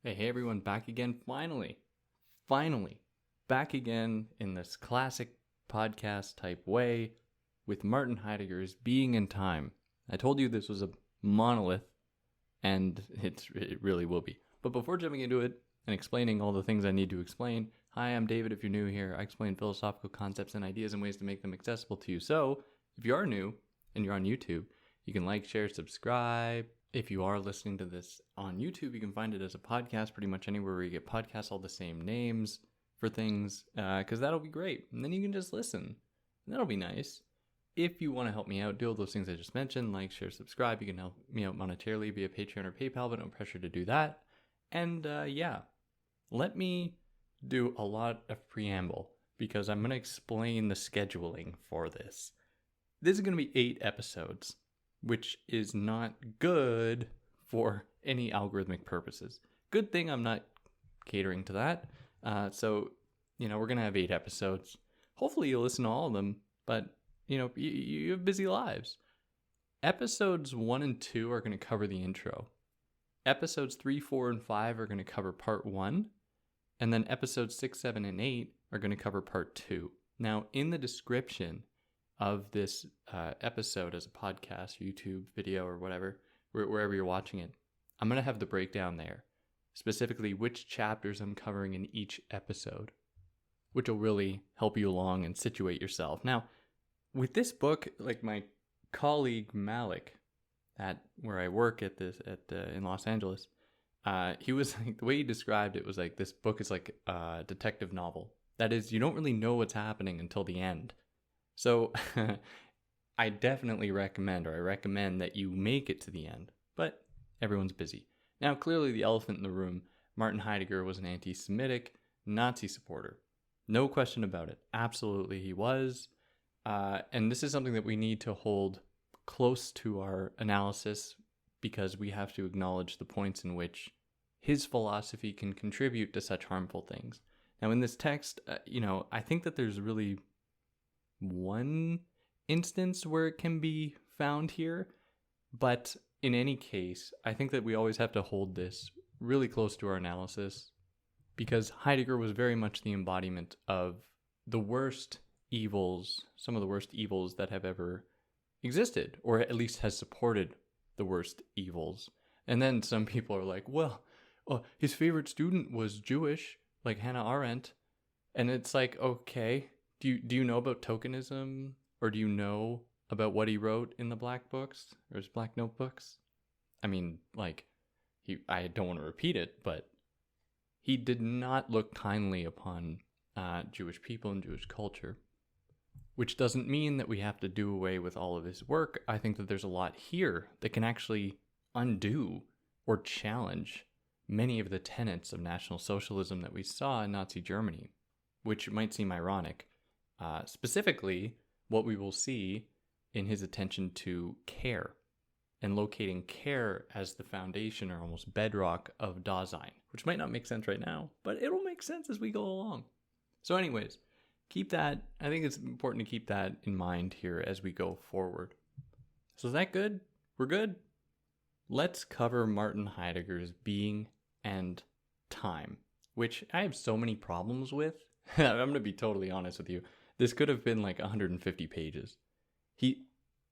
Hey everyone, back again, finally, back again in this classic podcast type way with Martin Heidegger's Being in Time. I told you this was a monolith, and it really will be. But before jumping into it and explaining all the things I need to explain, hi, I'm David. If you're new here, I explain philosophical concepts and ideas and ways to make them accessible to you. So, if you are new and you're on YouTube, you can like, share, subscribe. If you are listening to this on YouTube, you can find it as a podcast pretty much anywhere where you get podcasts, all the same names for things, because that'll be great. And then you can just listen. And that'll be nice. If you want to help me out, do all those things I just mentioned, like, share, subscribe. You can help me out monetarily via Patreon or PayPal, but no pressure to do that. And let me do a lot of preamble because I'm going to explain the scheduling for this. This is going to be 8 episodes, which is not good for any algorithmic purposes. Good thing I'm not catering to that. So, we're going to have 8 episodes. Hopefully you'll listen to all of them, but, you have busy lives. Episodes 1 and 2 are going to cover the intro. Episodes 3, 4, and 5 are going to cover part 1. And then episodes 6, 7, and 8 are going to cover part 2. Now, in the description of this episode as a podcast, YouTube video, or whatever, wherever you're watching it, I'm going to have the breakdown there, specifically which chapters I'm covering in each episode, which will really help you along and situate yourself. Now, with this book, like my colleague Malik, at where I work in Los Angeles, he was like, the way he described it was like, this book is like a detective novel. That is, you don't really know what's happening until the end. So I definitely recommend that you make it to the end, but everyone's busy. Now, clearly the elephant in the room, Martin Heidegger was an anti-Semitic Nazi supporter. No question about it. Absolutely he was. And this is something that we need to hold close to our analysis because we have to acknowledge the points in which his philosophy can contribute to such harmful things. Now, in this text, I think that there's really one instance where it can be found here, but in any case, I think that we always have to hold this really close to our analysis because Heidegger was very much the embodiment of the worst evils, some of the worst evils that have ever existed, or at least has supported the worst evils. And then some people are like, well, his favorite student was Jewish, like Hannah Arendt. And it's like, okay, do you know about tokenism, or do you know about what he wrote in the Black Books or his Black Notebooks? I mean, like, I don't want to repeat it, but he did not look kindly upon Jewish people and Jewish culture, which doesn't mean that we have to do away with all of his work. I think that there's a lot here that can actually undo or challenge many of the tenets of National Socialism that we saw in Nazi Germany, which might seem ironic. Specifically, what we will see in his attention to care and locating care as the foundation or almost bedrock of Dasein, which might not make sense right now, but it'll make sense as we go along. So anyways, keep that. I think it's important to keep that in mind here as we go forward. So is that good? We're good? Let's cover Martin Heidegger's Being and Time, which I have so many problems with. I'm going to be totally honest with you. This could have been like 150 pages.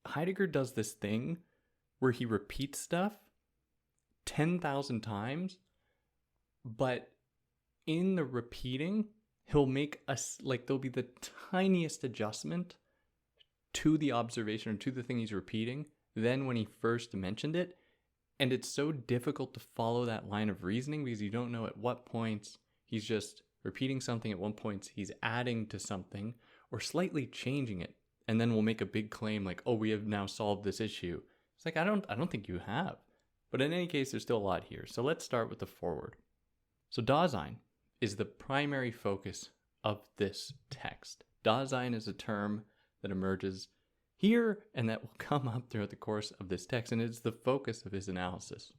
Heidegger does this thing where he repeats stuff 10,000 times, but in the repeating, he'll make there'll be the tiniest adjustment to the observation or to the thing he's repeating than when he first mentioned it. And it's so difficult to follow that line of reasoning because you don't know at what points he's just repeating something, at what points he's adding to something or slightly changing it. And then we'll make a big claim like, oh, we have now solved this issue. It's like, I don't think you have. But in any case, there's still a lot here. So let's start with the foreword. So Dasein is the primary focus of this text. Dasein is a term that emerges here and that will come up throughout the course of this text, and it's the focus of his analysis.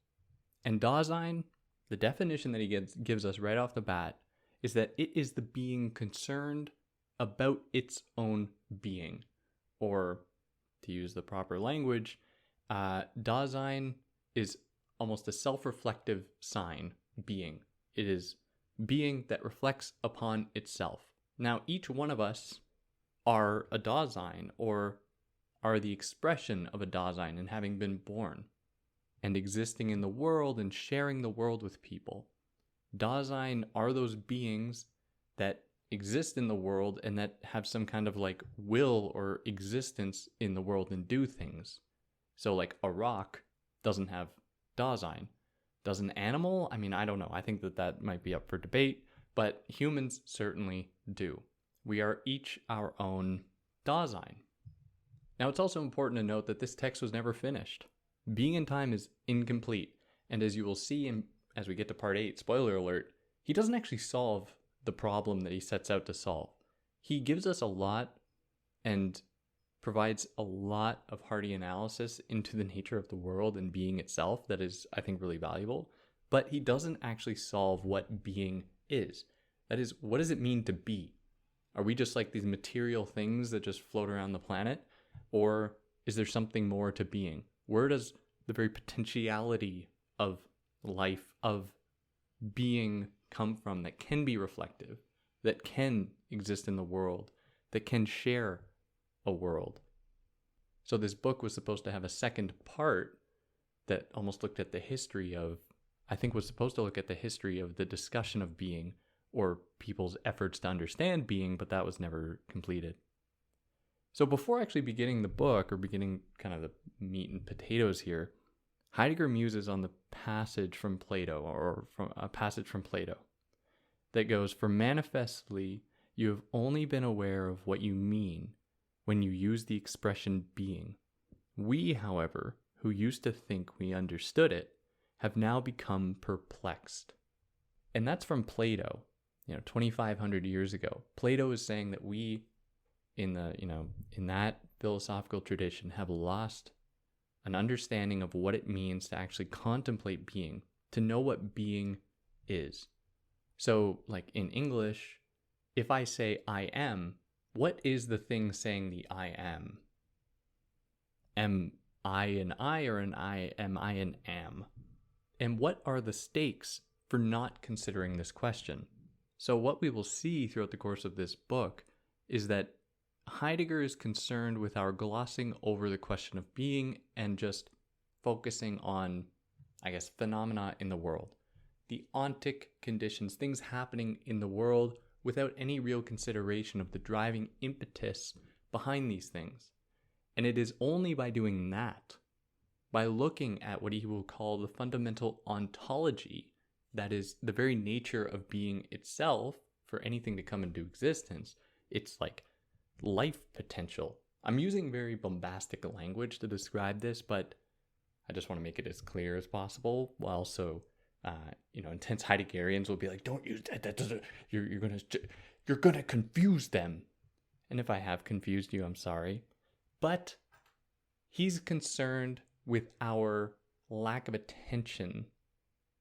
And Dasein, the definition that he gives us right off the bat, is that it is the being concerned about its own being, or to use the proper language, Dasein is almost a self-reflective sign being. It is being that reflects upon itself. Now, each one of us are a Dasein, or are the expression of a Dasein in having been born and existing in the world and sharing the world with people. Dasein are those beings that exist in the world and that have some kind of like will or existence in the world and do things. So like a rock doesn't have Dasein. Does an animal? I mean, I don't know. I think that might be up for debate, but humans certainly do. We are each our own Dasein. Now, it's also important to note that this text was never finished. Being in Time is incomplete, and as you will see as we get to part 8, spoiler alert, he doesn't actually solve the problem that he sets out to solve. He gives us a lot and provides a lot of hearty analysis into the nature of the world and being itself that is, I think, really valuable, but he doesn't actually solve what being is. That is, what does it mean to be? Are we just like these material things that just float around the planet? Or is there something more to being? Where does the very potentiality of life, of being, come from that can be reflective, that can exist in the world, that can share a world? So this book was supposed to have a second part that almost looked at the history of, I think was supposed to look at the history of the discussion of being or people's efforts to understand being, but that was never completed. So before actually beginning the book, or beginning kind of the meat and potatoes here, Heidegger muses on the passage from Plato, or from a passage from Plato that goes, "For manifestly you have only been aware of what you mean when you use the expression being. We, however, who used to think we understood it, have now become perplexed." And that's from Plato, 2,500 years ago. Plato is saying that we, in that philosophical tradition, have lost an understanding of what it means to actually contemplate being, to know what being is. So, like in English, if I say I am, what is the thing saying the I am? Am I an I, or an I? Am I an am? And what are the stakes for not considering this question? So what we will see throughout the course of this book is that Heidegger is concerned with our glossing over the question of being and just focusing on, I guess, phenomena in the world. The ontic conditions, things happening in the world without any real consideration of the driving impetus behind these things. And it is only by doing that, by looking at what he will call the fundamental ontology, that is the very nature of being itself, for anything to come into existence, it's like life potential. I'm using very bombastic language to describe this, but I just want to make it as clear as possible, while also intense Heideggerians will be like, don't use that. That doesn't. You're gonna confuse them. And if I have confused you, I'm sorry. But he's concerned with our lack of attention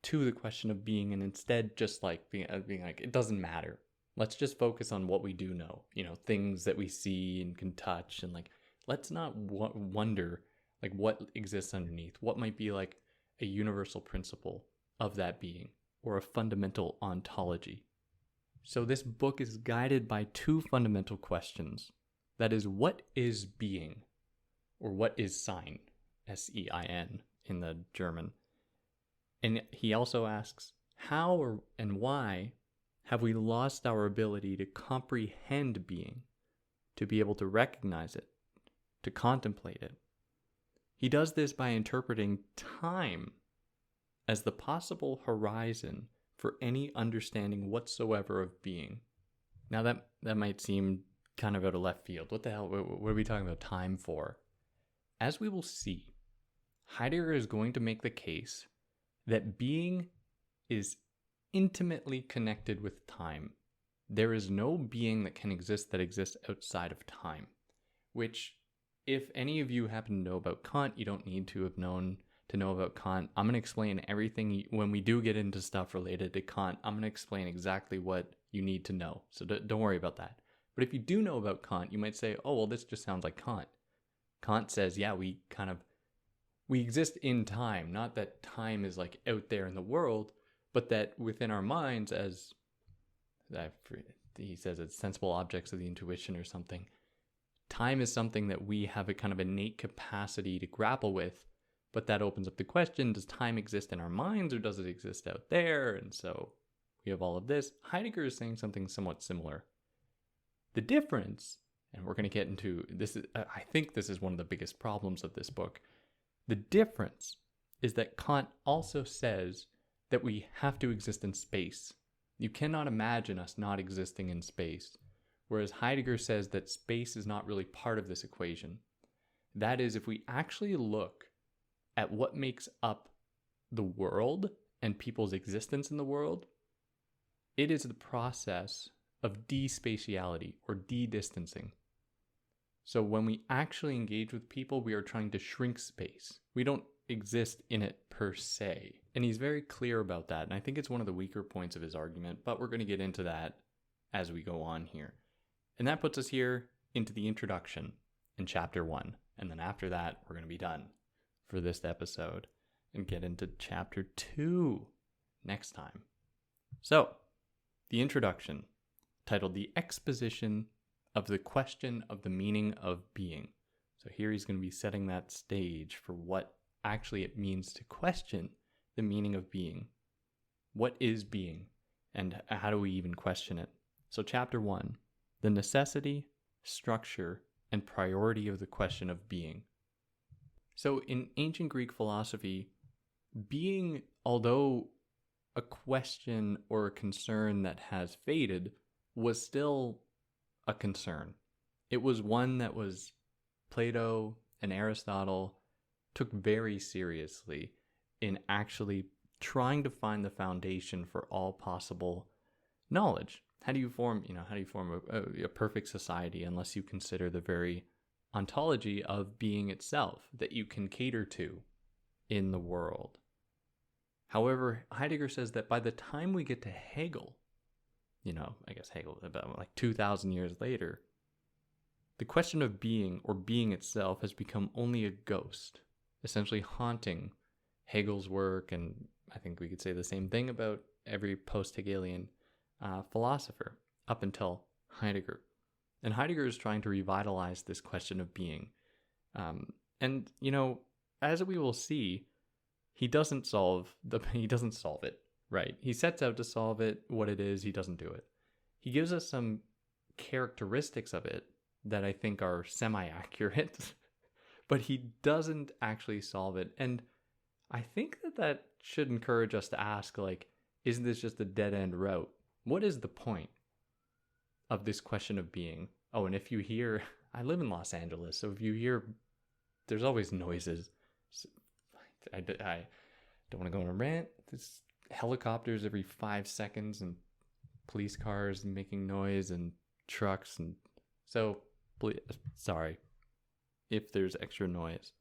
to the question of being, and instead just like being like, it doesn't matter. Let's just focus on what we do know. Things that we see and can touch, and like, let's not wonder like what exists underneath. What might be like a universal principle of that being, or a fundamental ontology. So this book is guided by two fundamental questions. That is, what is being? Or what is Sein? S-E-I-N in the German. And he also asks, how and why have we lost our ability to comprehend being, to be able to recognize it, to contemplate it? He does this by interpreting time as the possible horizon for any understanding whatsoever of being. Now that might seem kind of out of left field. What the hell? What are we talking about time for? As we will see, Heidegger is going to make the case that being is intimately connected with time. There is no being that can exist that exists outside of time, which, if any of you happen to know about Kant, you don't need to have known to know about Kant. I'm going to explain everything when we do get into stuff related to Kant. I'm going to explain exactly what you need to know, so don't worry about that. But if you do know about Kant, you might say, oh, well, this just sounds like Kant. Kant says, yeah, we exist in time, not that time is like out there in the world, but that within our minds, as he says, it's sensible objects of the intuition or something, time is something that we have a kind of innate capacity to grapple with, but that opens up the question, does time exist in our minds or does it exist out there? And so we have all of this. Heidegger is saying something somewhat similar. The difference, and we're going to get into this, I think this is one of the biggest problems of this book. The difference is that Kant also says that we have to exist in space. You cannot imagine us not existing in space. Whereas Heidegger says that space is not really part of this equation. That is, if we actually look at what makes up the world and people's existence in the world, it is the process of despatiality or de-distancing. So when we actually engage with people, we are trying to shrink space. We don't exist in it per se. And he's very clear about that. And I think it's one of the weaker points of his argument, but we're going to get into that as we go on here. And that puts us here into the introduction in chapter 1. And then after that, we're going to be done for this episode and get into chapter 2 next time. So, the introduction, titled The Exposition of the Question of the Meaning of Being. So here he's going to be setting that stage for what actually it means to question the meaning of being. What is being? And how do we even question it? So chapter 1, the necessity, structure, and priority of the question of being. So in ancient Greek philosophy, being, although a question or a concern that has faded, was still a concern. It was one that was Plato and Aristotle took very seriously in actually trying to find the foundation for all possible knowledge. How do you form a perfect society unless you consider the very ontology of being itself that you can cater to in the world? However, Heidegger says that by the time we get to Hegel, I guess Hegel about like 2,000 years later, the question of being or being itself has become only a ghost, essentially haunting Hegel's work, and I think we could say the same thing about every post-Hegelian philosopher up until Heidegger. And Heidegger is trying to revitalize this question of being. And as we will see, he doesn't solve it, right? He sets out to solve it, what it is, he doesn't do it. He gives us some characteristics of it that I think are semi-accurate, but he doesn't actually solve it. And I think that should encourage us to ask, isn't this just a dead-end route? What is the point of this question of being? Oh, and if you hear, I live in Los Angeles, so if you hear, there's always noises. I don't want to go on a rant. There's helicopters every 5 seconds and police cars making noise and trucks. And so, sorry if there's extra noise.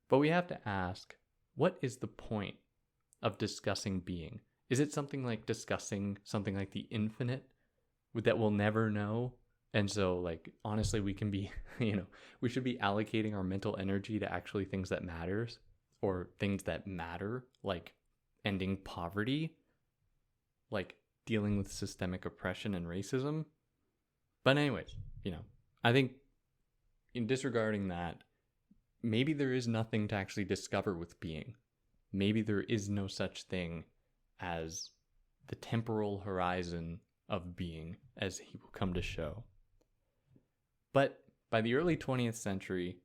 But we have to ask, what is the point of discussing being? Is it something like discussing something like the infinite that we'll never know? And so, honestly, we can be, we should be allocating our mental energy to actually things that matters, or things that matter, like ending poverty, like dealing with systemic oppression and racism. But anyways, I think in disregarding that, maybe there is nothing to actually discover with being. Maybe there is no such thing as the temporal horizon of being, as he will come to show. But by the early 20th century,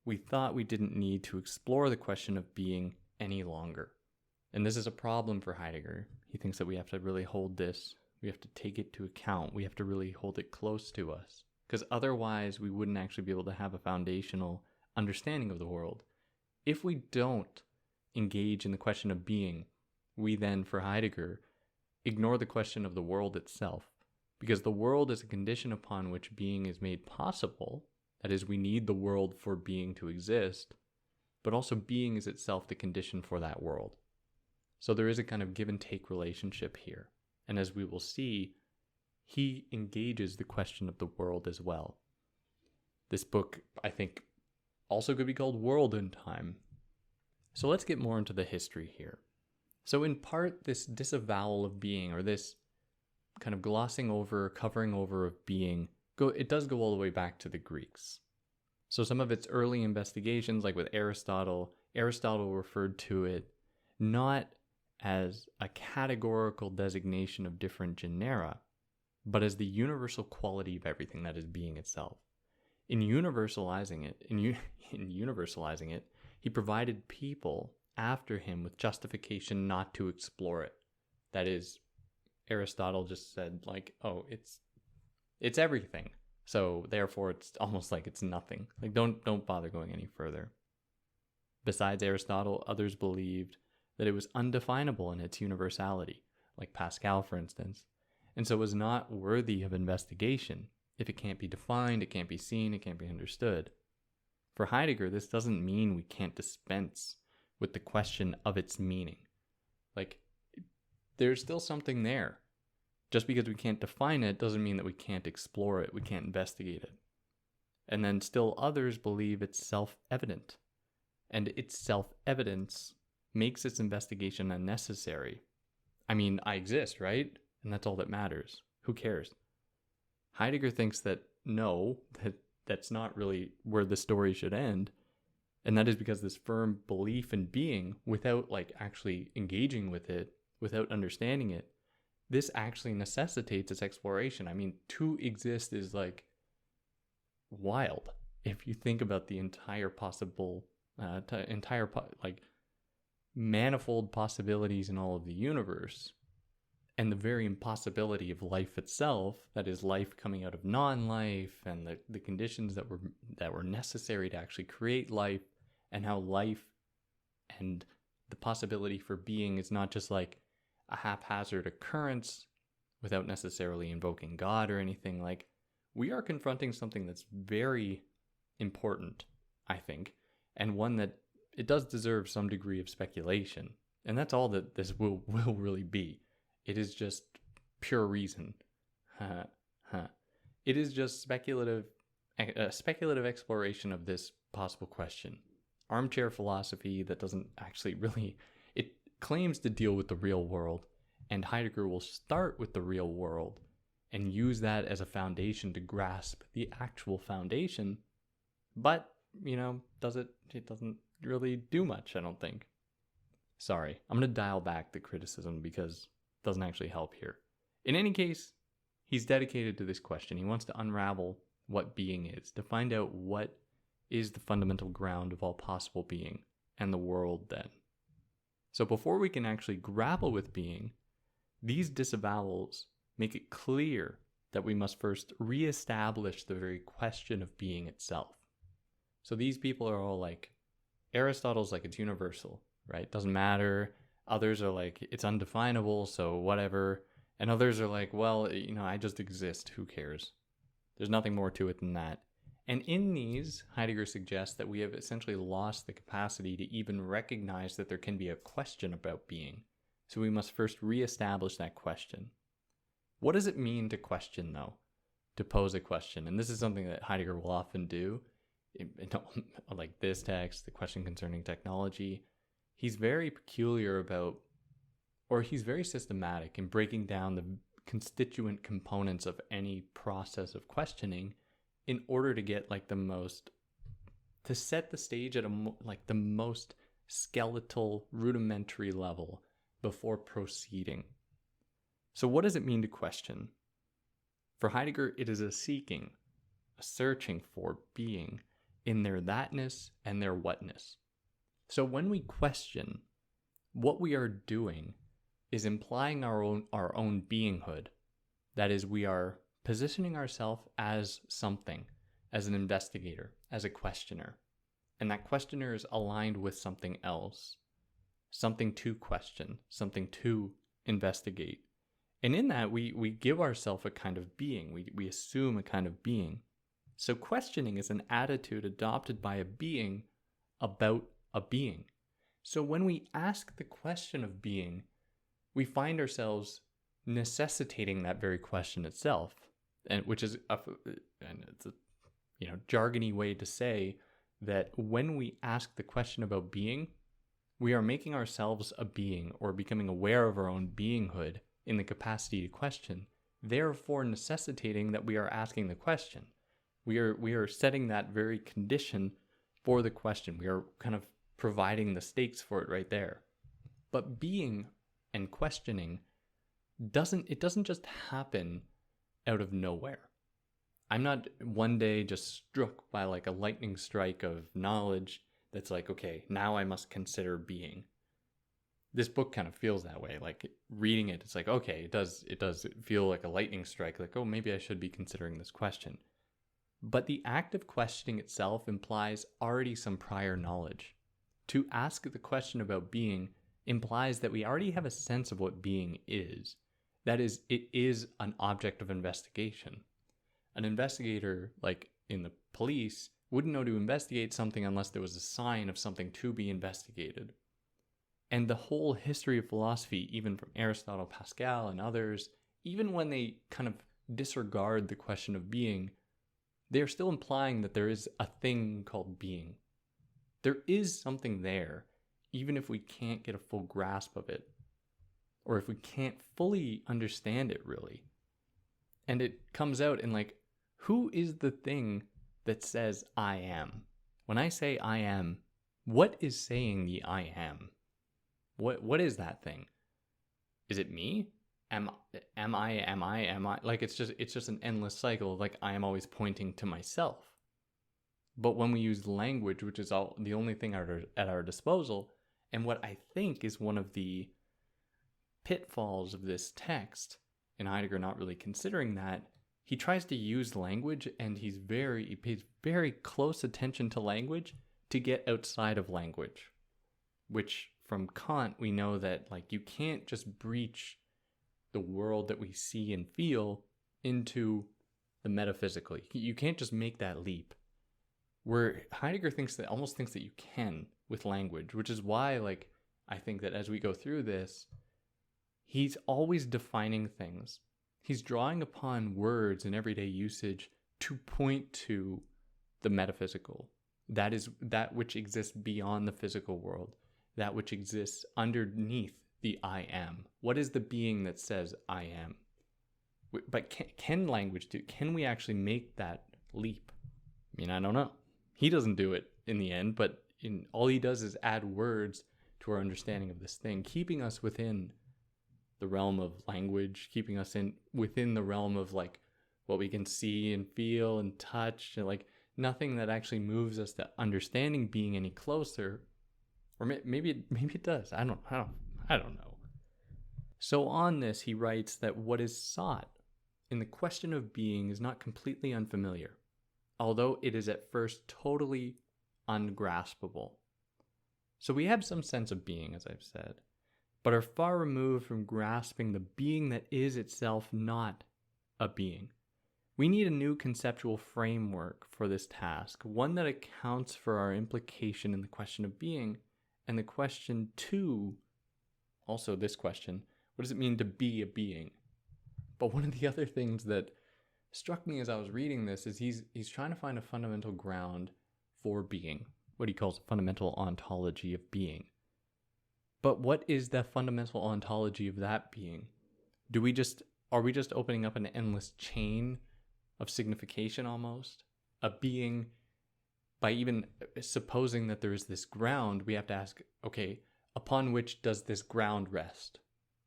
we thought we didn't need to explore the question of being any longer. And this is a problem for Heidegger. He thinks that we have to really hold this, we have to take it to account, we have to really hold it close to us, because otherwise we wouldn't actually be able to have a foundational understanding of the world. If we don't engage in the question of being, we then, for Heidegger, ignore the question of the world itself, because the world is a condition upon which being is made possible. That is, we need the world for being to exist, but also being is itself the condition for that world. So there is a kind of give and take relationship here. And as we will see, he engages the question of the world as well. This book, I think, also could be called World in Time. So let's get more into the history here. So in part, this disavowal of being, or this kind of glossing over, covering over of being, it does go all the way back to the Greeks. So some of its early investigations, like with Aristotle referred to it not as a categorical designation of different genera, but as the universal quality of everything that is being itself. In universalizing it, he provided people after him with justification not to explore it. That is, Aristotle just said, like, oh, it's everything. So therefore it's almost like it's nothing. Like, don't bother going any further. Besides Aristotle, others believed that it was undefinable in its universality, like Pascal, for instance, and so was not worthy of investigation. If it can't be defined, it can't be seen, it can't be understood. For Heidegger, this doesn't mean we can't dispense with the question of its meaning. Like, there's still something there. Just because we can't define it doesn't mean that we can't explore it, we can't investigate it. And then still others believe it's self-evident. And its self-evidence makes its investigation unnecessary. I mean, I exist, right? And that's all that matters. Who cares? Heidegger thinks that no, that's not really where the story should end. And that is because this firm belief in being, without like actually engaging with it, without understanding it, this actually necessitates its exploration. I mean, to exist is like wild if you think about the entire possible, manifold possibilities in all of the universe, and the very impossibility of life itself. That is, life coming out of non-life, and the conditions that were necessary to actually create life, and how life and the possibility for being is not just like a haphazard occurrence without necessarily invoking God or anything. Like, we are confronting something that's very important, I think, and one that it does deserve some degree of speculation. And that's all that this will really be. It is just pure reason. It is just speculative exploration of this possible question. Armchair philosophy that doesn't actually really, it claims to deal with the real world, and Heidegger will start with the real world and use that as a foundation to grasp the actual foundation. But, it doesn't really do much, I don't think. Sorry, I'm going to dial back the criticism because it doesn't actually help here. In any case, he's dedicated to this question. He wants to unravel what being is, to find out what is the fundamental ground of all possible being, and the world then. So before we can actually grapple with being, these disavowals make it clear that we must first reestablish the very question of being itself. So these people are all like, Aristotle's like, it's universal, right? Doesn't matter. Others are like, it's undefinable, so whatever. And others are like, well, I just exist. Who cares? There's nothing more to it than that. And in these, Heidegger suggests that we have essentially lost the capacity to even recognize that there can be a question about being. So we must first reestablish that question. What does it mean to question, though? To pose a question. And this is something that Heidegger will often do. Like this text, the question concerning technology. He's very peculiar about, or he's very systematic in breaking down the constituent components of any process of questioning in order to get to set the stage at the most skeletal, rudimentary level before proceeding. So what does it mean to question? For Heidegger, it is a seeking, a searching for being in their thatness and their whatness. So when we question, what we are doing is implying our own beinghood. That is, we are positioning ourselves as something, as an investigator, as a questioner. And that questioner is aligned with something else, something to question, something to investigate. And in that, we give ourselves a kind of being. We assume a kind of being. So questioning is an attitude adopted by a being about a being. So when we ask the question of being, we find ourselves necessitating that very question itself, and which is it's a jargony way to say that when we ask the question about being, We are making ourselves a being or becoming aware of our own beinghood in the capacity to question, therefore necessitating that we are asking the question. We are setting that very condition for the question. We are kind of providing the stakes for it right there. But being and questioning doesn't just happen out of nowhere. I'm not one day just struck by like a lightning strike of knowledge that's like, okay, now I must consider being. This book kind of feels that way. Like reading it, it's like, okay, it does feel like a lightning strike, like, oh, maybe I should be considering this question. But the act of questioning itself implies already some prior knowledge. To ask the question about being implies that we already have a sense of what being is. That is, it is an object of investigation. An investigator, like in the police, wouldn't know to investigate something unless there was a sign of something to be investigated. And the whole history of philosophy, even from Aristotle, Pascal, and others, even when they kind of disregard the question of being, they're still implying that there is a thing called being. There is something there, even if we can't get a full grasp of it, or if we can't fully understand it, really. And it comes out in like, who is the thing that says I am? When I say I am, what is saying the I am? What is that thing? Is it me? Am I? Like it's just an endless cycle of like I am always pointing to myself. But when we use language, which is the only thing at our disposal, and what I think is one of the pitfalls of this text, and Heidegger not really considering that, he tries to use language and he pays very close attention to language to get outside of language, which from Kant we know that like you can't just breach the world that we see and feel into the metaphysical. You can't just make that leap. Where Heidegger almost thinks that you can with language, which is why like I think that as we go through this, he's always defining things. He's drawing upon words in everyday usage to point to the metaphysical. That is that which exists beyond the physical world, that which exists underneath the I am. What is the being that says I am? But can language do? Can we actually make that leap? I mean, I don't know. He doesn't do it in the end, but all he does is add words to our understanding of this thing, keeping us within the realm of language, keeping us within the realm of like what we can see and feel and touch, and like nothing that actually moves us to understanding being any closer. Or maybe it does. I don't know. So on this, he writes that what is sought in the question of being is not completely unfamiliar, although it is at first totally ungraspable. So we have some sense of being, as I've said, but are far removed from grasping the being that is itself not a being. We need a new conceptual framework for this task, one that accounts for our implication in the question of being, and the question too, also this question, what does it mean to be a being? But one of the other things that struck me as I was reading this is he's trying to find a fundamental ground for being, what he calls a fundamental ontology of being. But what is the fundamental ontology of that being? Are we just opening up an endless chain of signification almost? A being, by even supposing that there is this ground, we have to ask, okay, upon which does this ground rest?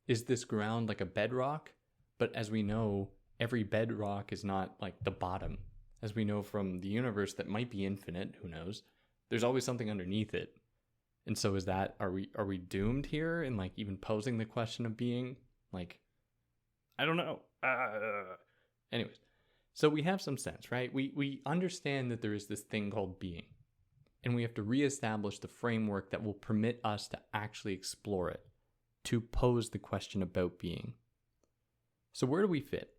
Is this ground like a bedrock? But as we know, every bedrock is not like the bottom. As we know from the universe that might be infinite, who knows? There's always something underneath it. And so are we doomed here in like even posing the question of being? Like, I don't know. Anyways, so we have some sense, right? We understand that there is this thing called being, and we have to reestablish the framework that will permit us to actually explore it, to pose the question about being. So where do we fit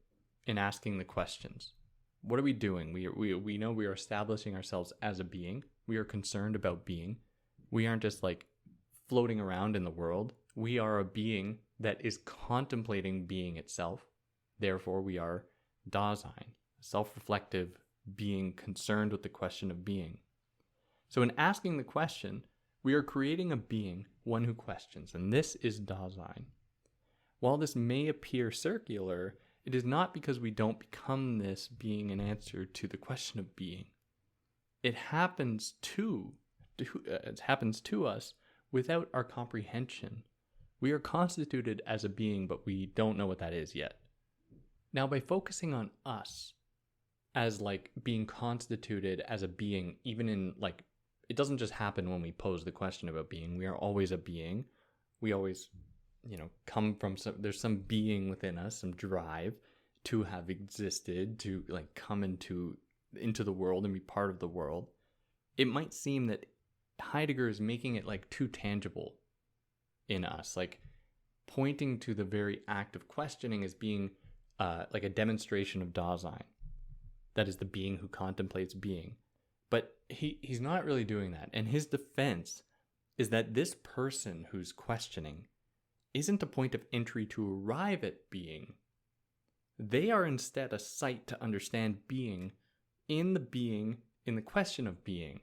in asking the questions? What are we doing? We know we are establishing ourselves as a being. We are concerned about being. We aren't just like floating around in the world. We are a being that is contemplating being itself. Therefore, we are Dasein, a self-reflective being concerned with the question of being. So in asking the question, we are creating a being one who questions, and this is Dasein. While this may appear circular, it is not because we don't become this being an answer to the question of being. It happens to us without our comprehension. We are constituted as a being, but we don't know what that is yet. Now, by focusing on us as like being constituted as a being, even in like, it doesn't just happen when we pose the question about being. We are always a being. We always, come from there's some being within us, some drive to have existed, to like come into the world and be part of the world. It might seem that Heidegger is making it like too tangible in us, like pointing to the very act of questioning as being like a demonstration of Dasein. That is the being who contemplates being. But he's not really doing that. And his defense is that this person who's questioning isn't a point of entry to arrive at being. They are instead a site to understand being in the question of being,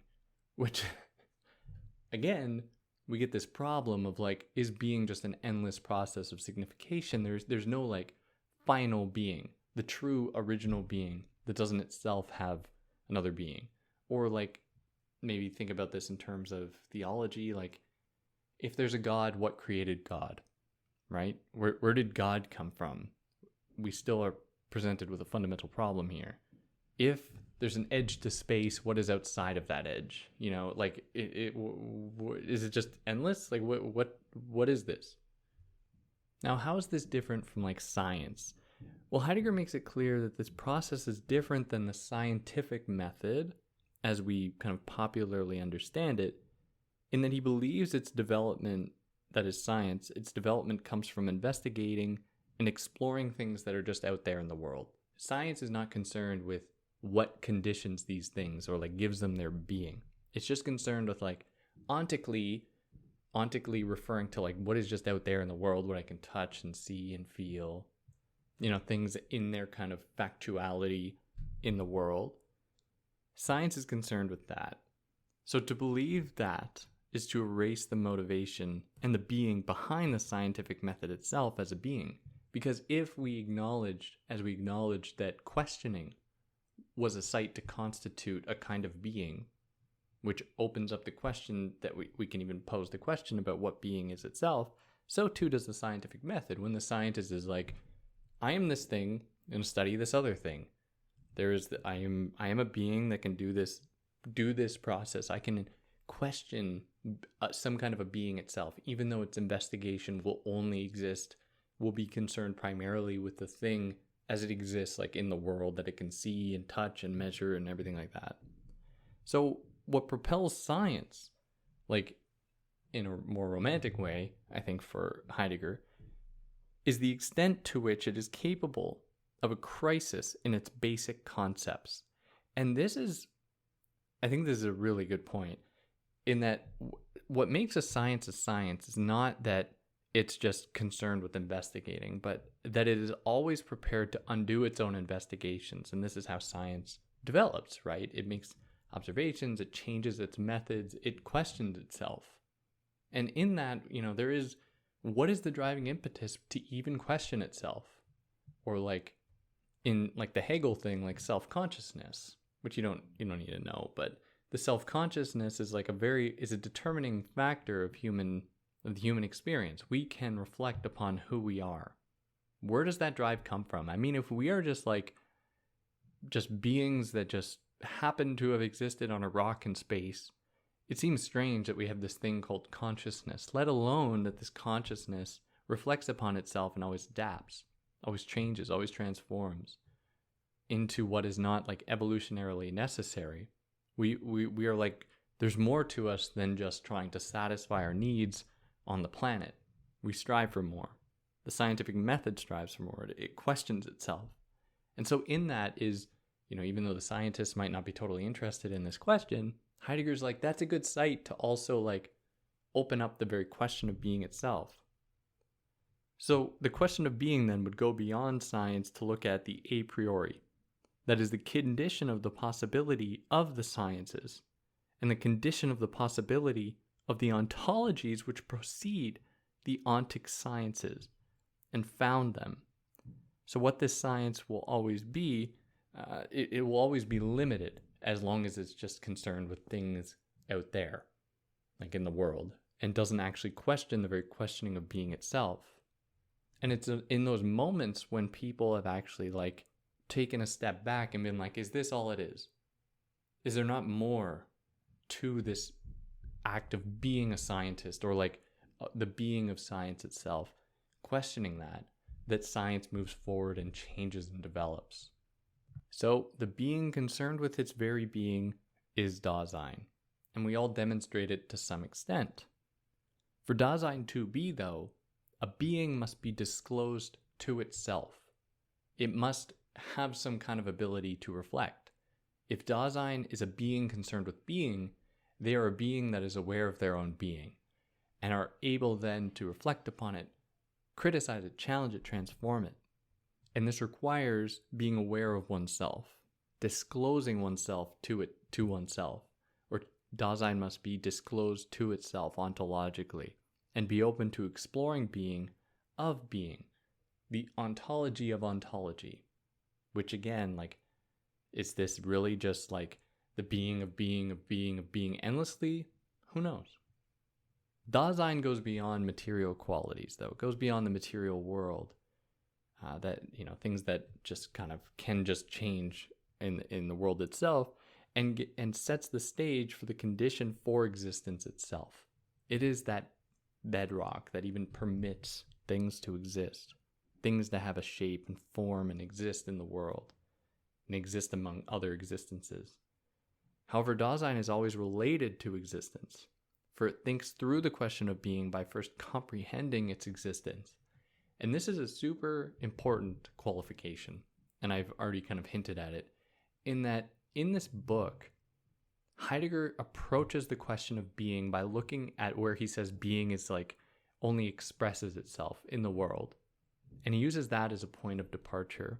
which, again, we get this problem of like, is being just an endless process of signification? There's no like final being, the true original being that doesn't itself have another being. Or like, maybe think about this in terms of theology, like if there's a God, what created God, right? Where did God come from? We still are presented with a fundamental problem here. If there's an edge to space, what is outside of that edge? Like is it just endless? Like what is this? Now, how is this different from like science? Well, Heidegger makes it clear that this process is different than the scientific method as we kind of popularly understand it, in that he believes its development, that is science, its development comes from investigating and exploring things that are just out there in the world. Science is not concerned with what conditions these things or like gives them their being. It's just concerned with like ontically referring to like what is just out there in the world, what I can touch and see and feel, things in their kind of factuality in the world. Science is concerned with that. So to believe that is to erase the motivation and the being behind the scientific method itself as a being. Because if we acknowledged that questioning was a site to constitute a kind of being, which opens up the question that we can even pose the question about what being is itself, so too does the scientific method. When the scientist is like, I am this thing and study this other thing. I am a being that can do this process. I can question some kind of a being itself, even though its investigation will be concerned primarily with the thing as it exists, like in the world that it can see and touch and measure and everything like that. So what propels science, like in a more romantic way, I think for Heidegger, is the extent to which it is capable of a crisis in its basic concepts. And I think this is a really good point, in that what makes a science is not that it's just concerned with investigating, but that it is always prepared to undo its own investigations. And this is how science develops, right? It makes observations, it changes its methods, it questions itself. And in that, what is the driving impetus to even question itself? Or like in like the Hegel thing, like self-consciousness, which you don't need to know, but the self-consciousness is like is a determining factor of the human experience. We can reflect upon who we are. Where does that drive come from? I mean, if we are just beings that just happen to have existed on a rock in space, it seems strange that we have this thing called consciousness, let alone that this consciousness reflects upon itself and always adapts, always changes, always transforms into what is not like evolutionarily necessary. We are like, there's more to us than just trying to satisfy our needs on the planet. We strive for more. The scientific method strives for more. It questions itself. And so in that is, even though the scientists might not be totally interested in this question, Heidegger's like, that's a good site to also like open up the very question of being itself. So the question of being then would go beyond science to look at the a priori. That is the condition of the possibility of the sciences and the condition of the possibility of the ontologies which precede the ontic sciences and found them. So what this science will always be, it will always be limited as long as it's just concerned with things out there, like in the world, and doesn't actually question the very questioning of being itself. And it's in those moments when people have actually like taken a step back and been like, is this all it is? Is there not more to this act of being a scientist, or like the being of science itself? Questioning that science moves forward and changes and develops. So the being concerned with its very being is Dasein, and we all demonstrate it to some extent. For Dasein to be, though, a being must be disclosed to itself. It must have some kind of ability to reflect. If Dasein is a being concerned with being, they are a being that is aware of their own being, and are able then to reflect upon it, criticize it, challenge it, transform it. And this requires being aware of oneself, disclosing oneself to oneself, or Dasein must be disclosed to itself ontologically, and be open to exploring being of being, the ontology of ontology, which again, like, is this really just like the being of being of being of being endlessly? Who knows? Dasein goes beyond material qualities, though. It goes beyond the material world. That, things that just kind of can just change in the world itself, and sets the stage for the condition for existence itself. It is that bedrock that even permits things to exist, things to have a shape and form and exist in the world, and exist among other existences. However, Dasein is always related to existence, for it thinks through the question of being by first comprehending its existence. And this is a super important qualification, and I've already kind of hinted at it, in that in this book, Heidegger approaches the question of being by looking at where he says being is like only expresses itself in the world. And he uses that as a point of departure,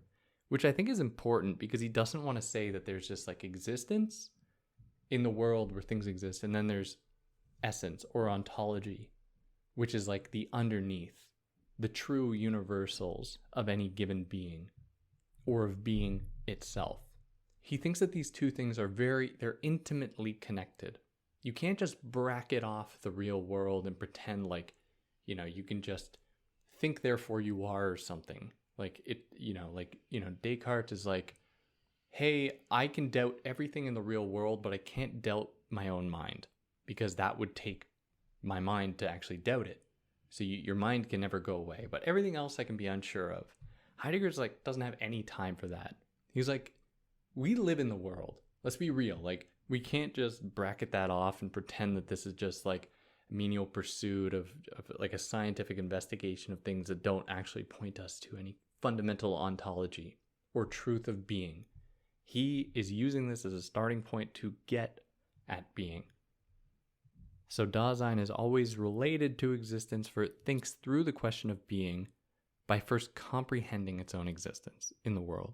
which I think is important because he doesn't want to say that there's just like existence in the world where things exist, and then there's essence or ontology, which is like the underneath, the true universals of any given being, or of being itself. He thinks that these two things are they're intimately connected. You can't just bracket off the real world and pretend like, you can just think therefore you are or something. Like Descartes is like, hey, I can doubt everything in the real world, but I can't doubt my own mind, because that would take my mind to actually doubt it. So your mind can never go away, but everything else I can be unsure of. Heidegger's like, doesn't have any time for that. He's like, we live in the world. Let's be real. Like, we can't just bracket that off and pretend that this is just like a menial pursuit of like a scientific investigation of things that don't actually point us to any fundamental ontology or truth of being. He is using this as a starting point to get at being. So Dasein is always related to existence, for it thinks through the question of being by first comprehending its own existence in the world.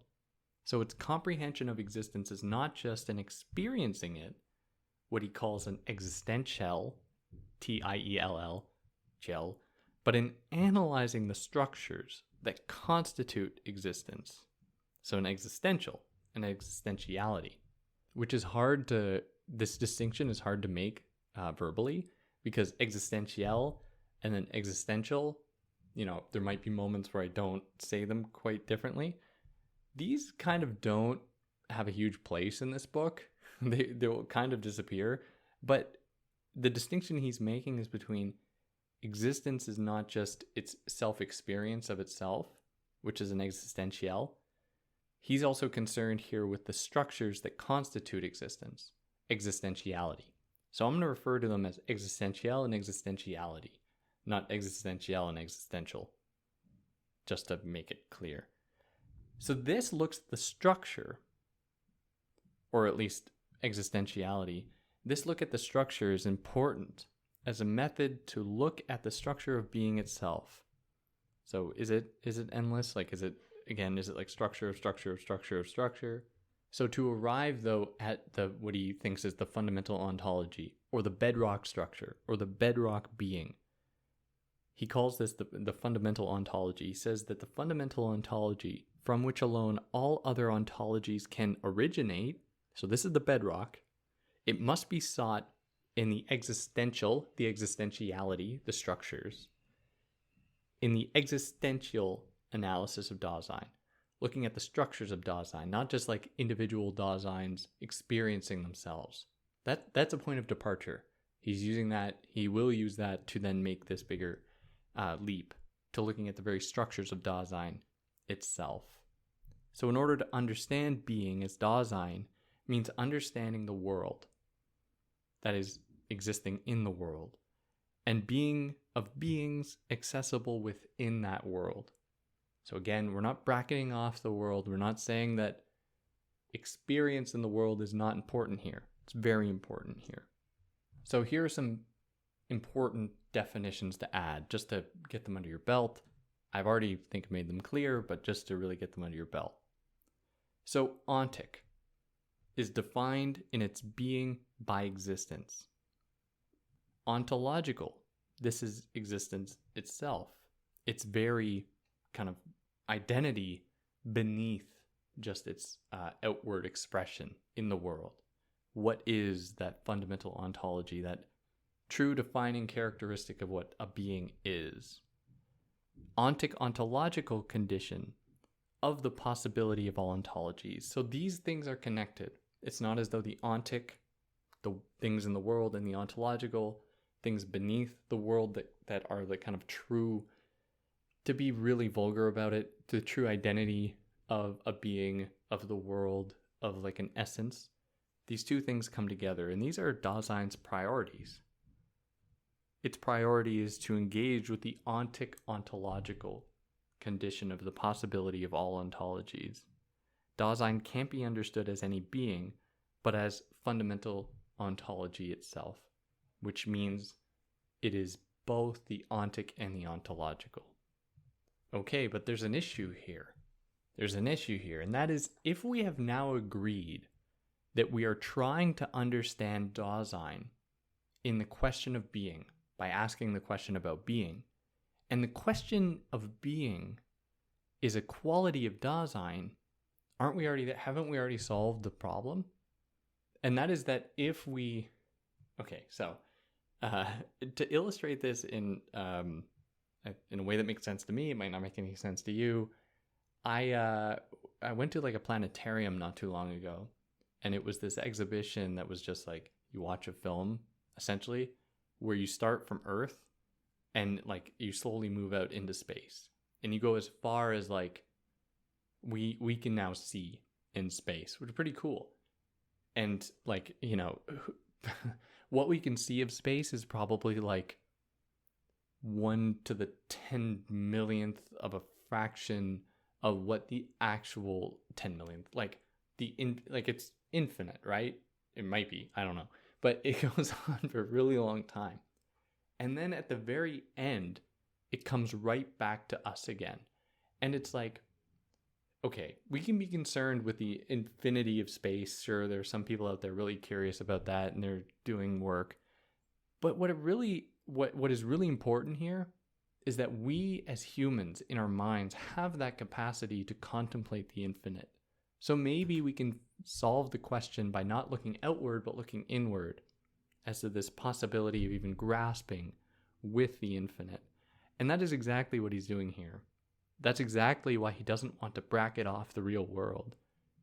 So its comprehension of existence is not just in experiencing it, what he calls an existential, T-I-E-L-L, gel, but in analyzing the structures that constitute existence. So an existential, an existentiality, which is this distinction is hard to make verbally, because existential and then existential, there might be moments where I don't say them quite differently. These kind of don't have a huge place in this book. They'll kind of disappear. But the distinction he's making is between existence is not just its self-experience of itself, which is an existential. He's also concerned here with the structures that constitute existence, existentiality. So I'm going to refer to them as existential and existentiality, not existential and existential, just to make it clear. So this looks at the structure, or at least existentiality. This look at the structure is important as a method to look at the structure of being itself. So is it endless? Like, is it like structure of structure of structure of structure? So to arrive, though, at the what he thinks is the fundamental ontology, or the bedrock structure, or the bedrock being, he calls this the fundamental ontology. He says that the fundamental ontology, from which alone all other ontologies can originate, so this is the bedrock, it must be sought in the existentiality, the structures, in the existential analysis of Dasein, looking at the structures of Dasein, not just like individual Daseins experiencing themselves. That's a point of departure. He's using that, he will use that to then make this bigger leap to looking at the very structures of Dasein itself. So in order to understand being as Dasein means understanding the world that is existing in the world, and being of beings accessible within that world. So again, we're not bracketing off the world. We're not saying that experience in the world is not important here. It's very important here. So here are some important definitions to add, just to get them under your belt. I've already made them clear, but just to really get them under your belt. So ontic is defined in its being by existence. Ontological, this is existence itself. Its very kind of identity beneath just its outward expression in the world. What is that fundamental ontology, that true defining characteristic of what a being is? Ontic, ontological condition of the possibility of all ontologies. So these things are connected. It's not as though the ontic, the things in the world, and the ontological, things beneath the world that are the kind of true, to be really vulgar about it, the true identity of a being, of the world, of like an essence. These two things come together, and these are Dasein's priorities. Its priority is to engage with the ontic, ontological condition of the possibility of all ontologies. Dasein can't be understood as any being, but as fundamental ontology itself, which means it is both the ontic and the ontological. Okay, but there's an issue here. And that is, if we have now agreed that we are trying to understand Dasein in the question of being, by asking the question about being, and the question of being is a quality of Dasein, haven't we already solved the problem? And that is that if we, to illustrate this in a way that makes sense to me, it might not make any sense to you. I went to like a planetarium not too long ago, and it was this exhibition that was just like, you watch a film essentially where you start from Earth and like you slowly move out into space, and you go as far as like we can now see in space, which is pretty cool. And like, you know, what we can see of space is probably like 1 to the 10 millionth of a fraction of what the actual 10 millionth, like it's infinite, right? It might be, I don't know, but it goes on for a really long time. And then at the very end, it comes right back to us again. And it's like, okay, we can be concerned with the infinity of space. Sure, there are some people out there really curious about that, and they're doing work. But what is really important here is that we as humans in our minds have that capacity to contemplate the infinite. So maybe we can solve the question by not looking outward, but looking inward as to this possibility of even grasping with the infinite. And that is exactly what he's doing here. That's exactly why he doesn't want to bracket off the real world.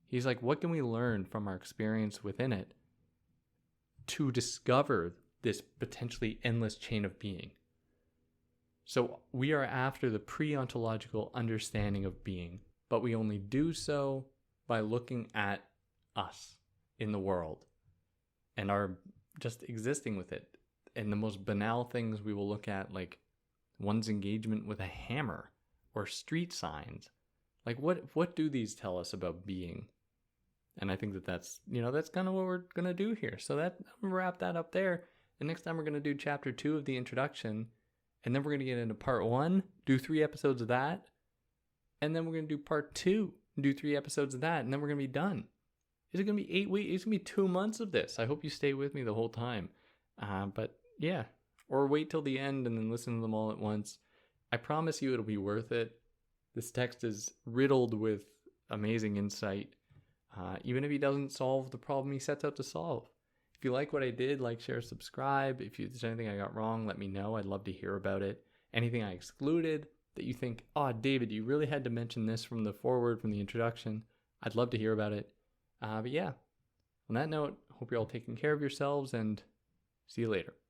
He's like, what can we learn from our experience within it to discover this potentially endless chain of being? So we are after the pre-ontological understanding of being, but we only do so by looking at us in the world and are just existing with it. And the most banal things we will look at, like one's engagement with a hammer or street signs. Like what do these tell us about being? And I think that's kind of what we're going to do here. So I'm going to wrap that up there. And next time we're going to do chapter 2 of the introduction. And then we're going to get into part 1, do 3 episodes of that. And then we're going to do part 2, do 3 episodes of that. And then we're going to be done. Is it going to be 8 weeks? It's going to be 2 months of this. I hope you stay with me the whole time. But yeah, or wait till the end and then listen to them all at once. I promise you it'll be worth it. This text is riddled with amazing insight, even if he doesn't solve the problem he sets out to solve. If you like what I did, like, share, subscribe. If there's anything I got wrong, let me know. I'd love to hear about it. Anything I excluded that you think, oh, David, you really had to mention this from the foreword, from the introduction, I'd love to hear about it. But yeah, on that note, hope you're all taking care of yourselves, and see you later.